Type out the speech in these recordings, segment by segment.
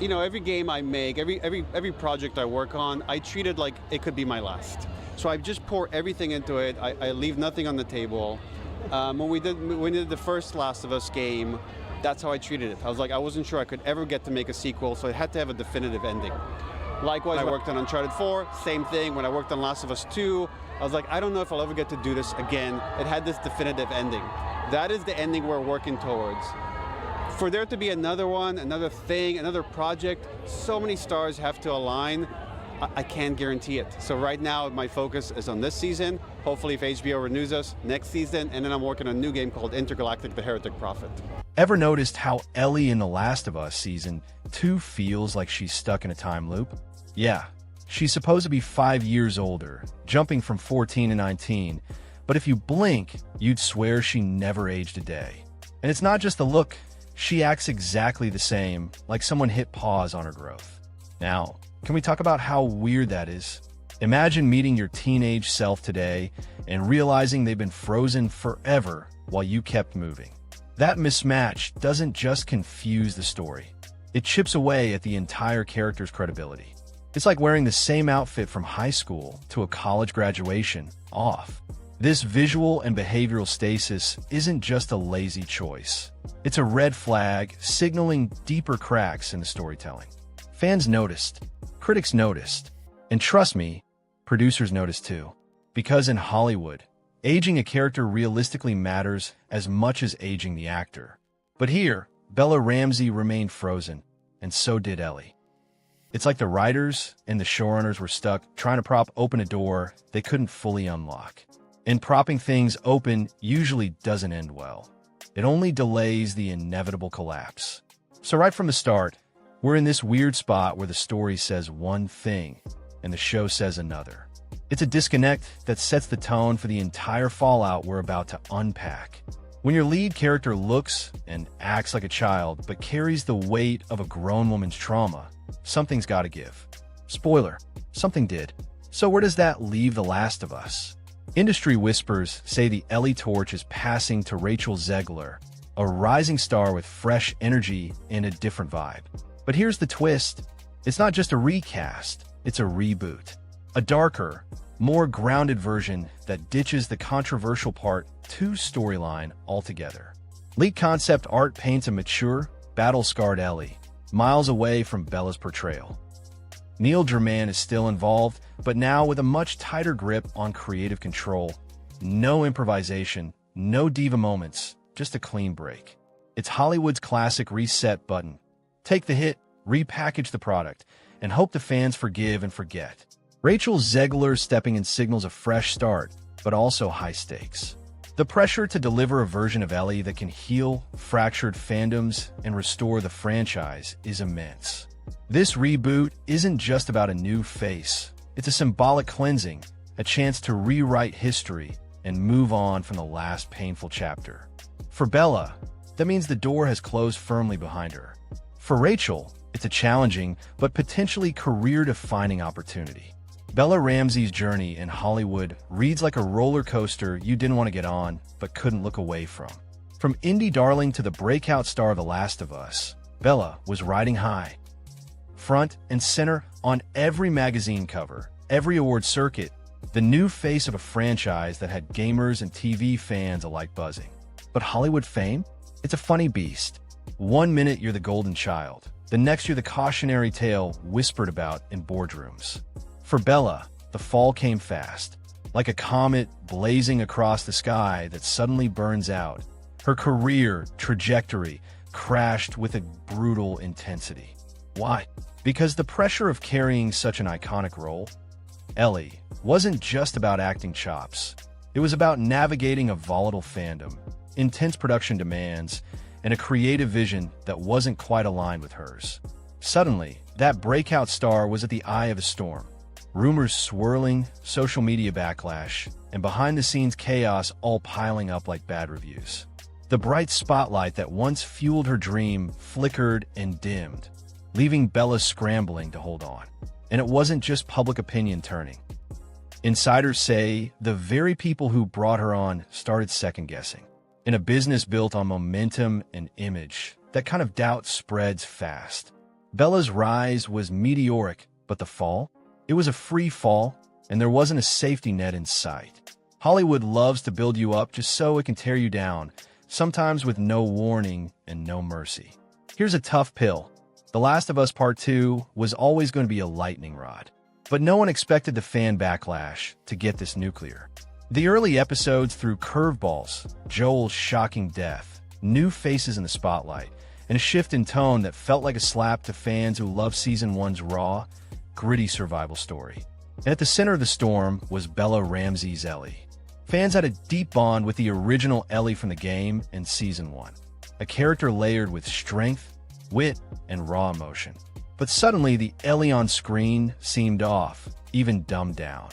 You know, every game I make, every project I work on, I treat it like it could be my last. So I just pour everything into it. I leave nothing on the table. When we did the first Last of Us game, that's how I treated it. I was like, I wasn't sure I could ever get to make a sequel, so it had to have a definitive ending. Likewise, I worked on Uncharted 4, same thing. When I worked on Last of Us 2, I was like, I don't know if I'll ever get to do this again. It had this definitive ending. That is the ending we're working towards. For there to be another one, another thing, another project, so many stars have to align. I can't guarantee it. So right now, my focus is on this season. Hopefully, if HBO renews us, next season, and then I'm working on a new game called Intergalactic: The Heretic Prophet. Ever noticed how Ellie in The Last of Us Season 2 feels like she's stuck in a time loop? Yeah, she's supposed to be 5 years older, jumping from 14 to 19, but if you blink, you'd swear she never aged a day. And it's not just the look, she acts exactly the same, like someone hit pause on her growth. Now, can we talk about how weird that is? Imagine meeting your teenage self today and realizing they've been frozen forever while you kept moving. That mismatch doesn't just confuse the story. It chips away at the entire character's credibility. It's like wearing the same outfit from high school to a college graduation, off. This visual and behavioral stasis isn't just a lazy choice. It's a red flag signaling deeper cracks in the storytelling. Fans noticed, critics noticed, and trust me, producers noticed too. Because in Hollywood, aging a character realistically matters as much as aging the actor. But here, Bella Ramsey remained frozen, and so did Ellie. It's like the writers and the showrunners were stuck trying to prop open a door they couldn't fully unlock. And propping things open usually doesn't end well. It only delays the inevitable collapse. So right from the start, we're in this weird spot where the story says one thing and the show says another. It's a disconnect that sets the tone for the entire fallout we're about to unpack. When your lead character looks and acts like a child but carries the weight of a grown woman's trauma, something's gotta give. Spoiler, something did. So where does that leave The Last of Us? Industry whispers say the Ellie torch is passing to Rachel Zegler, a rising star with fresh energy and a different vibe. But here's the twist. It's not just a recast, it's a reboot. A darker, more grounded version that ditches the controversial Part 2 storyline altogether. Leaked concept art paints a mature, battle-scarred Ellie, miles away from Bella's portrayal. Neil Druckmann is still involved, but now with a much tighter grip on creative control. No improvisation, no diva moments, just a clean break. It's Hollywood's classic reset button. Take the hit, repackage the product, and hope the fans forgive and forget. Rachel Zegler stepping in signals a fresh start, but also high stakes. The pressure to deliver a version of Ellie that can heal fractured fandoms and restore the franchise is immense. This reboot isn't just about a new face. It's a symbolic cleansing, a chance to rewrite history and move on from the last painful chapter. For Bella, that means the door has closed firmly behind her. For Rachel, it's a challenging but potentially career-defining opportunity. Bella Ramsey's journey in Hollywood reads like a roller coaster you didn't want to get on but couldn't look away from. From indie darling to the breakout star of The Last of Us, Bella was riding high. Front and center on every magazine cover, every award circuit, the new face of a franchise that had gamers and TV fans alike buzzing. But Hollywood fame? It's a funny beast. One minute you're the golden child, the next you're the cautionary tale whispered about in boardrooms. For Bella, the fall came fast, like a comet blazing across the sky that suddenly burns out. Her career trajectory crashed with a brutal intensity. Why? Because the pressure of carrying such an iconic role, Ellie, wasn't just about acting chops. It was about navigating a volatile fandom, intense production demands, and a creative vision that wasn't quite aligned with hers. Suddenly, that breakout star was at the eye of a storm. Rumors swirling, social media backlash, and behind-the-scenes chaos all piling up like bad reviews. The bright spotlight that once fueled her dream flickered and dimmed, leaving Bella scrambling to hold on. And it wasn't just public opinion turning. Insiders say the very people who brought her on started second-guessing. In a business built on momentum and image, that kind of doubt spreads fast. Bella's rise was meteoric, but the fall? It was a free fall, and there wasn't a safety net in sight. Hollywood loves to build you up just so it can tear you down, sometimes with no warning and no mercy. Here's a tough pill. The Last of Us Part 2 was always going to be a lightning rod, but no one expected the fan backlash to get this nuclear. The early episodes threw curveballs, Joel's shocking death, new faces in the spotlight, and a shift in tone that felt like a slap to fans who love Season 1's raw, gritty survival story. And at the center of the storm was Bella Ramsey's Ellie. Fans had a deep bond with the original Ellie from the game in Season 1, a character layered with strength, wit, and raw emotion. But suddenly, the Ellie on screen seemed off, even dumbed down.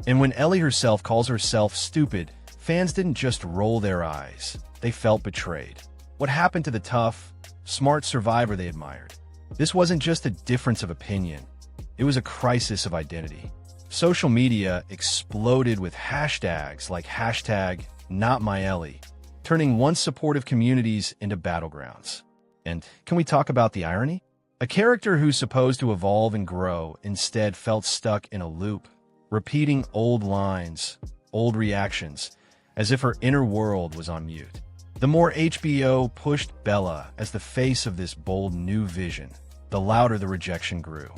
And when Ellie herself calls herself stupid, fans didn't just roll their eyes. They felt betrayed. What happened to the tough, smart survivor they admired? This wasn't just a difference of opinion. It was a crisis of identity. Social media exploded with hashtags like #NotMyEllie, turning once supportive communities into battlegrounds. And can we talk about the irony? A character who's supposed to evolve and grow instead felt stuck in a loop, repeating old lines, old reactions, as if her inner world was on mute. The more HBO pushed Bella as the face of this bold new vision, the louder the rejection grew.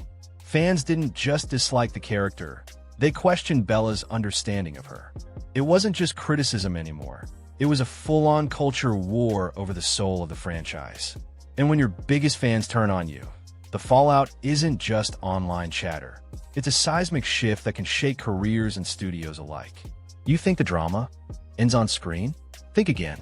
Fans didn't just dislike the character, they questioned Bella's understanding of her. It wasn't just criticism anymore. It was a full-on culture war over the soul of the franchise. And when your biggest fans turn on you, the fallout isn't just online chatter. It's a seismic shift that can shake careers and studios alike. You think the drama ends on screen? Think again.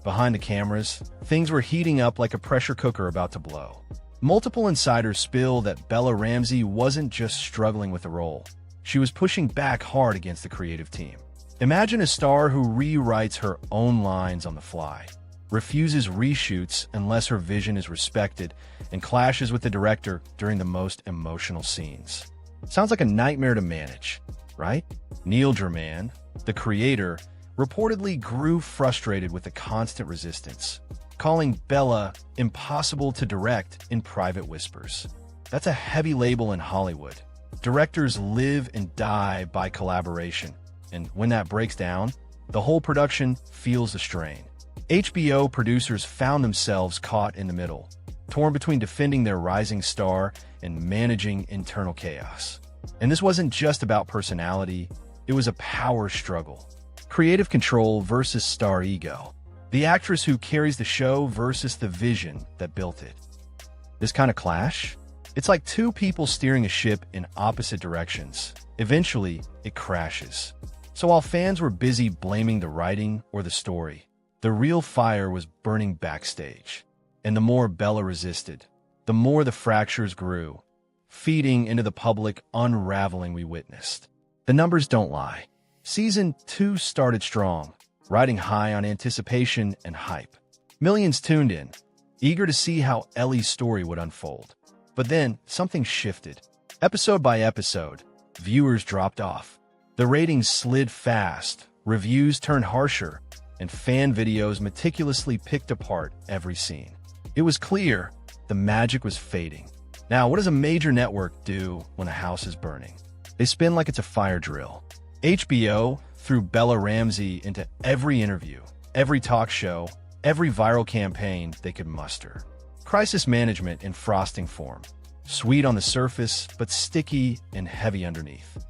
Behind the cameras, things were heating up like a pressure cooker about to blow. Multiple insiders spill that Bella Ramsey wasn't just struggling with the role. She was pushing back hard against the creative team. Imagine a star who rewrites her own lines on the fly, refuses reshoots unless her vision is respected, and clashes with the director during the most emotional scenes. Sounds like a nightmare to manage, right? Neil Druckmann, the creator, reportedly grew frustrated with the constant resistance, calling Bella impossible to direct in private whispers. That's a heavy label in Hollywood. Directors live and die by collaboration, and when that breaks down, the whole production feels the strain. HBO producers found themselves caught in the middle, torn between defending their rising star and managing internal chaos. And this wasn't just about personality, it was a power struggle. Creative control versus star ego. The actress who carries the show versus the vision that built it. This kind of clash? It's like two people steering a ship in opposite directions. Eventually, it crashes. So while fans were busy blaming the writing or the story, the real fire was burning backstage. And the more Bella resisted, the more the fractures grew, feeding into the public unraveling we witnessed. The numbers don't lie. Season 2 started strong, riding high on anticipation and hype. Millions tuned in, eager to see how Ellie's story would unfold. But then, something shifted. Episode by episode, viewers dropped off. The ratings slid fast, reviews turned harsher, and fan videos meticulously picked apart every scene. It was clear the magic was fading. Now, what does a major network do when a house is burning? They spin like it's a fire drill. HBO threw Bella Ramsey into every interview, every talk show, every viral campaign they could muster. Crisis management in frosting form. Sweet on the surface, but sticky and heavy underneath.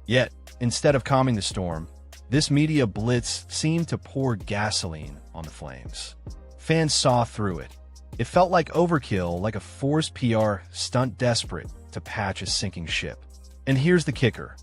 Yet, instead of calming the storm, this media blitz seemed to pour gasoline on the flames. Fans saw through it. It felt like overkill, like a forced PR stunt desperate to patch a sinking ship. And here's the kicker.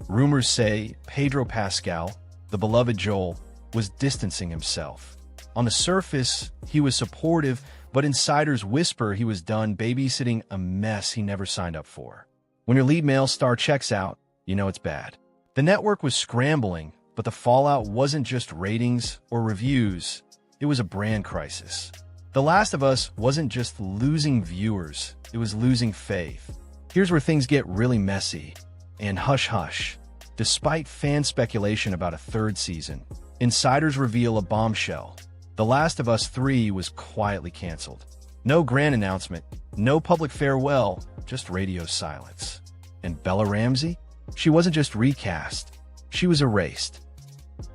Rumors say Pedro Pascal, the beloved Joel, was distancing himself. On the surface, he was supportive, but insiders whisper he was done babysitting a mess he never signed up for. When your lead male star checks out, you know it's bad. The network was scrambling, but the fallout wasn't just ratings or reviews. It was a brand crisis. The Last of Us wasn't just losing viewers, it was losing faith. Here's where things get really messy. And hush hush. Despite fan speculation about a third season, insiders reveal a bombshell. The Last of Us 3 was quietly canceled. No grand announcement, no public farewell, just radio silence. And Bella Ramsey? She wasn't just recast, she was erased.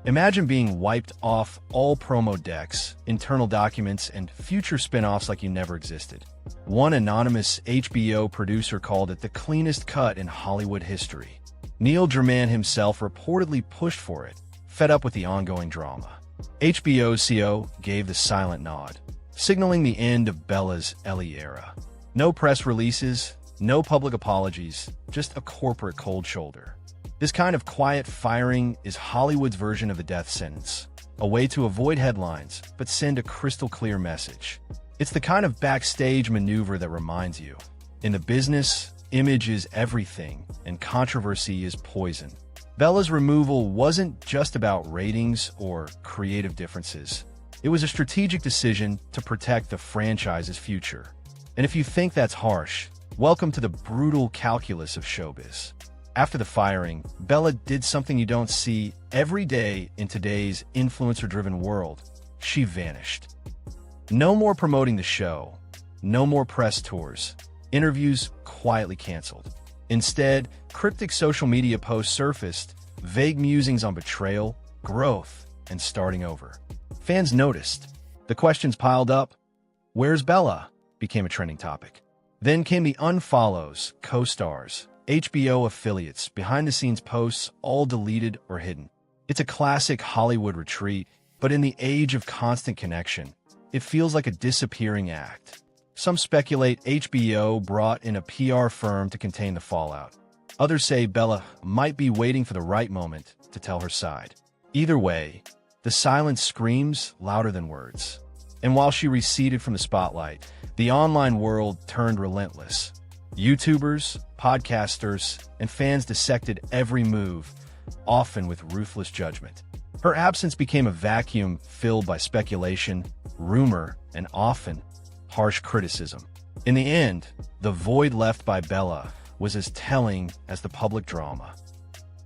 Imagine being wiped off all promo decks, internal documents, and future spin-offs like you never existed. One anonymous HBO producer called it the cleanest cut in Hollywood history. Neil Druckmann himself reportedly pushed for it, fed up with the ongoing drama. HBO's CEO gave the silent nod, signaling the end of Bella's Ellie era. No press releases, no public apologies, just a corporate cold shoulder. This kind of quiet firing is Hollywood's version of the death sentence, a way to avoid headlines but send a crystal clear message. It's the kind of backstage maneuver that reminds you, in the business, image is everything, and controversy is poison. Bella's removal wasn't just about ratings or creative differences. It was a strategic decision to protect the franchise's future. And if you think that's harsh, welcome to the brutal calculus of showbiz. After the firing, Bella did something you don't see every day in today's influencer-driven world. She vanished. No more promoting the show. No more press tours. Interviews quietly canceled. Instead, cryptic social media posts surfaced, vague musings on betrayal, growth, and starting over. Fans noticed. The questions piled up. "Where's Bella?" became a trending topic. Then came the unfollows, co-stars, HBO affiliates, behind-the-scenes posts, all deleted or hidden. It's a classic Hollywood retreat, but in the age of constant connection, it feels like a disappearing act. Some speculate HBO brought in a PR firm to contain the fallout. Others say Bella might be waiting for the right moment to tell her side. Either way, the silence screams louder than words. And while she receded from the spotlight, the online world turned relentless. YouTubers, podcasters, and fans dissected every move, often with ruthless judgment. Her absence became a vacuum filled by speculation, rumor, and often harsh criticism. In the end, the void left by Bella was as telling as the public drama.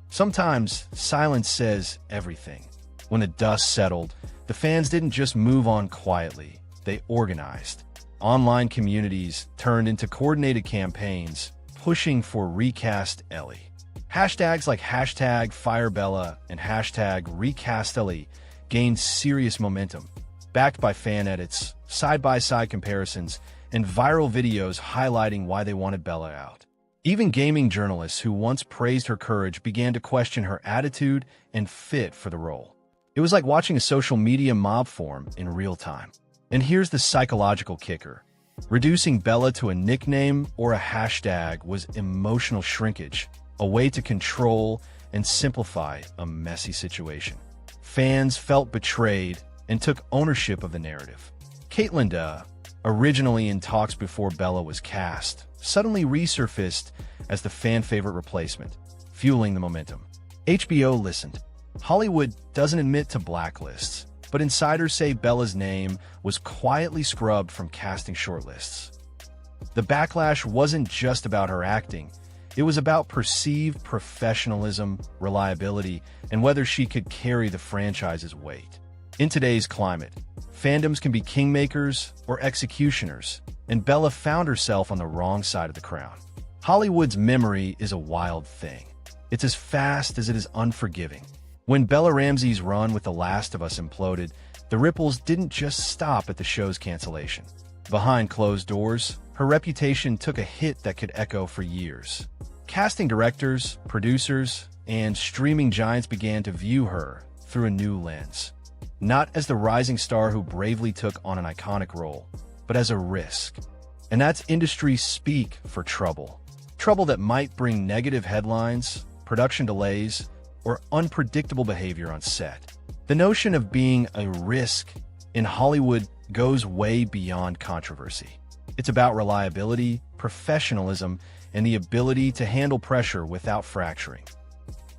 Sometimes silence says everything. When the dust settled, the fans didn't just move on quietly, they organized. Online communities turned into coordinated campaigns, pushing for Recast Ellie. Hashtags like #FireBella and #RecastEllie gained serious momentum, backed by fan edits, side-by-side comparisons, and viral videos highlighting why they wanted Bella out. Even gaming journalists who once praised her courage began to question her attitude and fit for the role. It was like watching a social media mob form in real time. And here's the psychological kicker. Reducing Bella to a nickname or a hashtag was emotional shrinkage, a way to control and simplify a messy situation. Fans felt betrayed and took ownership of the narrative. Caitlin, originally in talks before Bella was cast, suddenly resurfaced as the fan-favorite replacement, fueling the momentum. HBO listened. Hollywood doesn't admit to blacklists, but insiders say Bella's name was quietly scrubbed from casting shortlists. The backlash wasn't just about her acting. It was about perceived professionalism, reliability, and whether she could carry the franchise's weight. In today's climate, fandoms can be kingmakers or executioners, and Bella found herself on the wrong side of the crown. Hollywood's memory is a wild thing. It's as fast as it is unforgiving. When Bella Ramsey's run with The Last of Us imploded, the ripples didn't just stop at the show's cancellation. Behind closed doors, her reputation took a hit that could echo for years. Casting directors, producers, and streaming giants began to view her through a new lens. Not as the rising star who bravely took on an iconic role, but as a risk. And that's industry speak for trouble. Trouble that might bring negative headlines, production delays, or unpredictable behavior on set. The notion of being a risk in Hollywood goes way beyond controversy. It's about reliability, professionalism, and the ability to handle pressure without fracturing.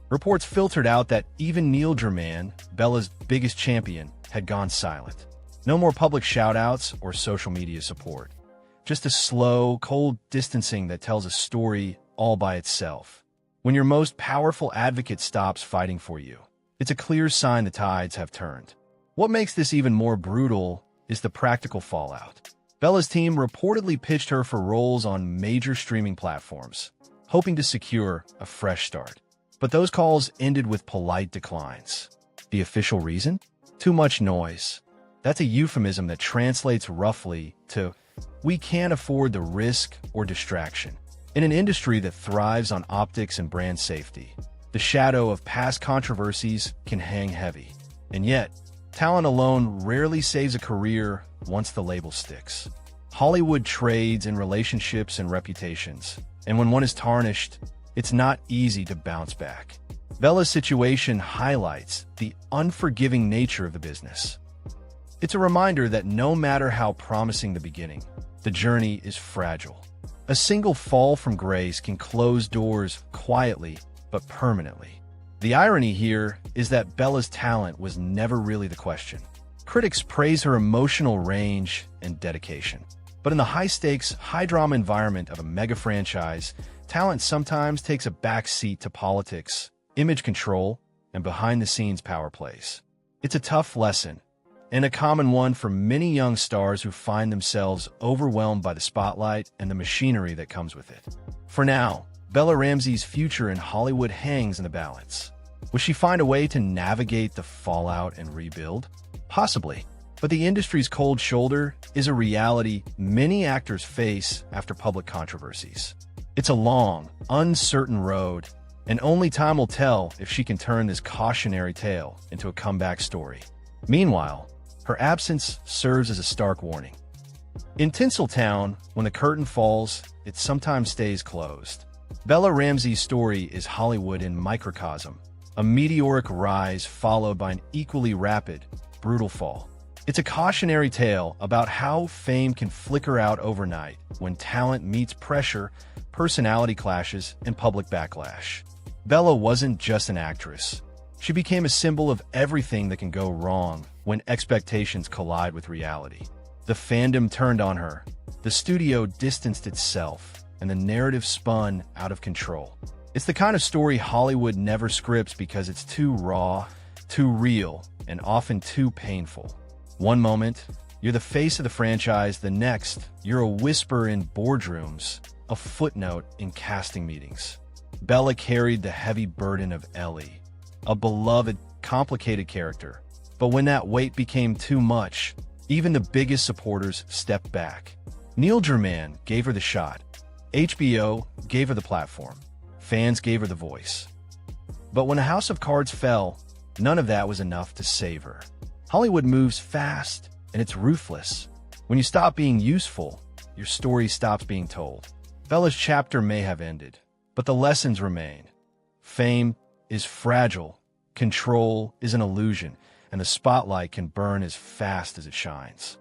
Reports filtered out that even Neil Druckmann, Bella's biggest champion, had gone silent. No more public shout-outs or social media support. Just a slow, cold distancing that tells a story all by itself. When your most powerful advocate stops fighting for you, it's a clear sign the tides have turned. What makes this even more brutal is the practical fallout. Bella's team reportedly pitched her for roles on major streaming platforms, hoping to secure a fresh start. But those calls ended with polite declines. The official reason? Too much noise. That's a euphemism that translates roughly to, we can't afford the risk or distraction. In an industry that thrives on optics and brand safety, the shadow of past controversies can hang heavy. And yet, talent alone rarely saves a career once the label sticks. Hollywood trades in relationships and reputations, and when one is tarnished, it's not easy to bounce back. Bella's situation highlights the unforgiving nature of the business. It's a reminder that no matter how promising the beginning, the journey is fragile. A single fall from grace can close doors quietly but permanently. The irony here is that Bella's talent was never really the question. Critics praise her emotional range and dedication. But in the high-stakes, high-drama environment of a mega franchise, talent sometimes takes a back seat to politics, image control, and behind-the-scenes power plays. It's a tough lesson, and a common one for many young stars who find themselves overwhelmed by the spotlight and the machinery that comes with it. For now, Bella Ramsey's future in Hollywood hangs in the balance. Will she find a way to navigate the fallout and rebuild? Possibly. But the industry's cold shoulder is a reality many actors face after public controversies. It's a long, uncertain road, and only time will tell if she can turn this cautionary tale into a comeback story. Meanwhile, her absence serves as a stark warning. In Tinseltown, when the curtain falls, it sometimes stays closed. Bella Ramsey's story is Hollywood in microcosm, a meteoric rise followed by an equally rapid, brutal fall. It's a cautionary tale about how fame can flicker out overnight when talent meets pressure, personality clashes, and public backlash. Bella wasn't just an actress. She became a symbol of everything that can go wrong when expectations collide with reality. The fandom turned on her, the studio distanced itself, and the narrative spun out of control. It's the kind of story Hollywood never scripts because it's too raw, too real, and often too painful. One moment, you're the face of the franchise. The next, you're a whisper in boardrooms, a footnote in casting meetings. Bella carried the heavy burden of Ellie, a beloved, complicated character. But when that weight became too much, even the biggest supporters stepped back. Neil Druckmann gave her the shot. HBO gave her the platform. Fans gave her the voice. But when a house of cards fell, none of that was enough to save her. Hollywood moves fast, and it's ruthless. When you stop being useful, your story stops being told. Bella's chapter may have ended, but the lessons remain. Fame is fragile, control is an illusion, and the spotlight can burn as fast as it shines.